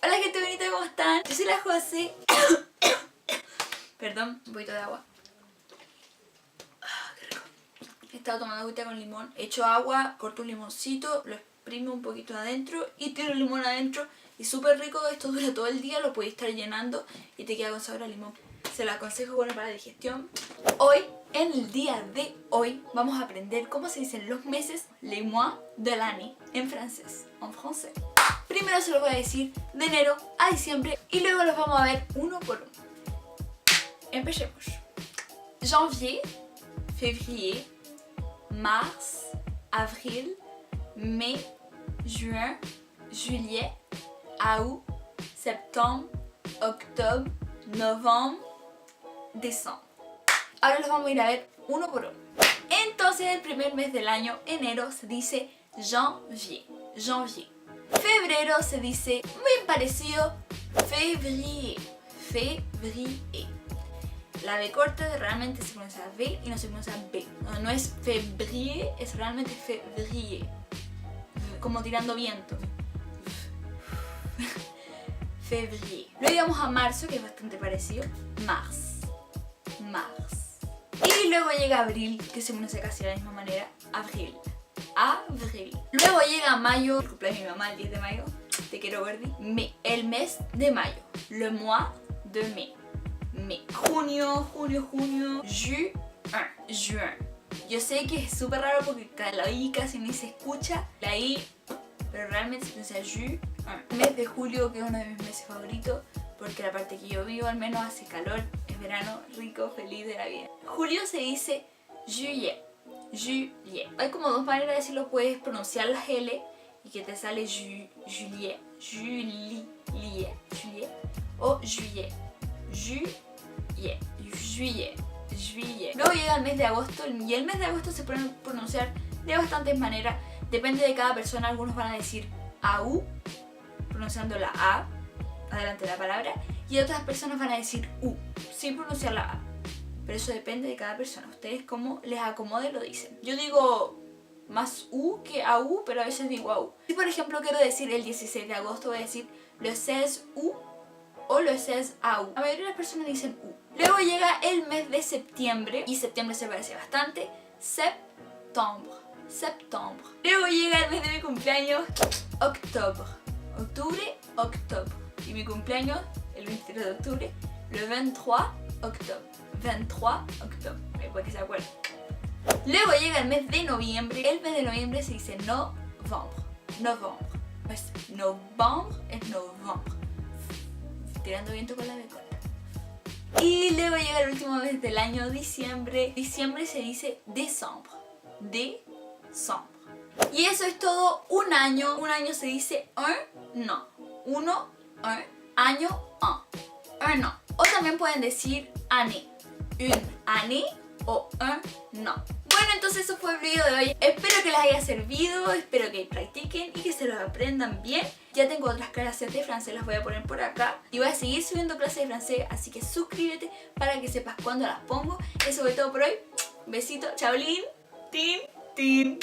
Hola gente bonita, ¿cómo están? Yo soy la José. Perdón, un poquito de agua. Qué rico. He estado tomando agüita con limón. He hecho agua, corto un limoncito, lo exprimo un poquito adentro y tiro el limón adentro. Y súper rico, esto dura todo el día, lo podéis estar llenando y te queda con sabor a limón. Se lo aconsejo, bueno, para la digestión. Hoy, en el día de hoy, vamos a aprender cómo se dicen los meses, les mois de l'année, en francés, en francés. Primero se los voy a decir de enero a diciembre y luego los vamos a ver uno por uno. Empecemos. Janvier, février, mars, avril, mai, juin, juillet, août, septembre, octobre, novembre, décembre. Ahora los vamos a ir a ver uno por uno. Entonces el primer mes del año, enero, se dice janvier. Janvier. Febrero se dice muy parecido, février. Février. La B corta realmente se pronuncia V y no se pronuncia B. No es février, es realmente février. Como tirando viento. Février. Luego vamos a marzo, que es bastante parecido. Mars. Mars. Y luego llega abril, que se pronuncia casi de la misma manera. Abril. Abril. Luego llega mayo, el cumpleaños de mi mamá el 10 de mayo. Te quiero, Verdi. Mai. El mes de mayo. Le mois de mai. Mai. Junio, junio. Juin. Juin. Yo sé que es súper raro porque la I casi ni se escucha. La I, pero realmente se pronuncia juin. El mes de julio, que es uno de mis meses favoritos, porque la parte que yo vivo al menos hace calor, es verano, rico, feliz de la vida. Julio se dice juillet. Juillet. Hay como dos maneras de decirlo, puedes pronunciar las L y que te sale juillet, juillet, o juillet, juillet. Luego llega el mes de agosto y el mes de agosto se puede pronunciar de bastantes maneras, depende de cada persona. Algunos van a decir AU, pronunciando la A adelante de la palabra, y otras personas van a decir U, sin pronunciar la A. Pero eso depende de cada persona. Ustedes como les acomode lo dicen. Yo digo más U que AU, pero a veces digo AU. Si por ejemplo quiero decir el 16 de agosto, voy a decir le 16 U o le 16 AU. La mayoría de las personas dicen U. Luego llega el mes de septiembre, y septiembre se parece bastante. Septembre. Septembre. Luego llega el mes de mi cumpleaños, octubre. Octubre, octubre. Y mi cumpleaños, el 23 de octubre, le 23 octubre. 23 octubre, para que se acuerden. Luego llega el mes de noviembre. El mes de noviembre se dice novembre. Novembre. No es novembre, es novembre. Tirando viento con la B corta. Y luego llega el último mes del año, diciembre. Diciembre se dice décembre. Décembre. Y eso es todo un año. Un año se dice un an. Uno, un año, un an. O también pueden decir année. Une année o un an. Bueno, entonces eso fue el video de hoy. Espero que les haya servido, espero que practiquen y que se los aprendan bien. Ya tengo otras clases de francés, las voy a poner por acá. Y voy a seguir subiendo clases de francés, así que suscríbete para que sepas cuándo las pongo. Eso fue todo por hoy. Besito, chaolín, tin, tin.